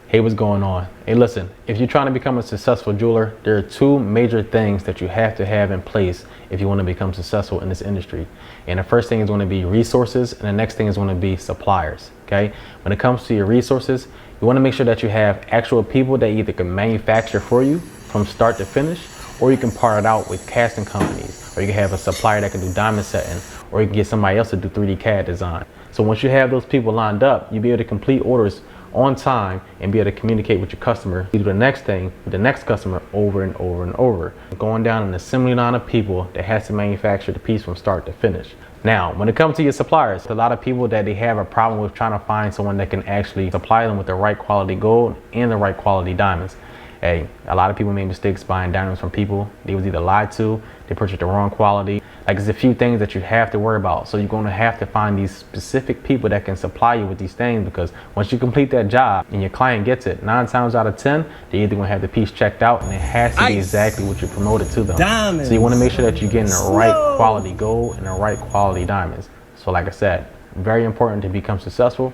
Hey, what's going on? Hey, listen, if you're trying to become a successful jeweler, there are two major things that you have to have in place if you want to become successful in this industry. And the first thing is going to be resources, and the next thing is going to be suppliers. Okay? When it comes to your resources, you want to make sure that you have actual people that either can manufacture for you from start to finish, or you can part it out with casting companies, or you can have a supplier that can do diamond setting, or you can get somebody else to do 3D CAD design. So once you have those people lined up, you'll be able to complete orders on time and be able to communicate with your customer. You do the next thing with the next customer over and over and over. Going down an assembly line of people that has to manufacture the piece from start to finish. Now, when it comes to your suppliers, a lot of people that they have a problem with trying to find someone that can actually supply them with the right quality gold and the right quality diamonds. Hey, a lot of people make mistakes buying diamonds from people. They was either lied to, they purchased the wrong quality. Like, there's a few things that you have to worry about. So you're going to have to find these specific people that can supply you with these things, because once you complete that job and your client gets it, 9 times out of 10, they're either going to have the piece checked out and it has to be exactly what you promoted to them. Diamonds. So you want to make sure that you're getting the right quality gold and the right quality diamonds. So like I said, very important to become successful.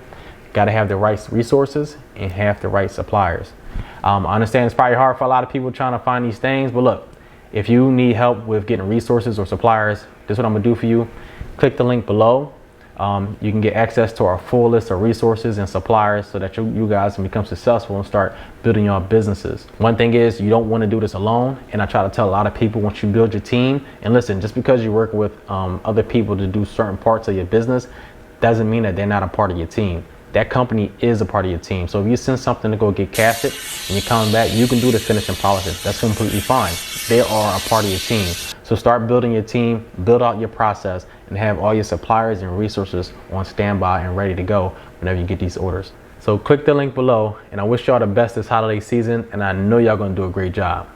Got to have the right resources and have the right suppliers. I understand it's probably hard for a lot of people trying to find these things, but look, if you need help with getting resources or suppliers, this is what I'm gonna do for you. Click the link below. You can get access to our full list of resources and suppliers so that you guys can become successful and start building your businesses. One thing is, you don't want to do this alone, and I try to tell a lot of people, once you build your team, and listen, just because you work with other people to do certain parts of your business doesn't mean that they're not a part of your team. That company is a part of your team. So if you send something to go get casted and you're coming back, you can do the finish and polish it. That's completely fine. They are a part of your team. So start building your team, build out your process, and have all your suppliers and resources on standby and ready to go whenever you get these orders. So click the link below, and I wish y'all the best this holiday season, and I know y'all gonna do a great job.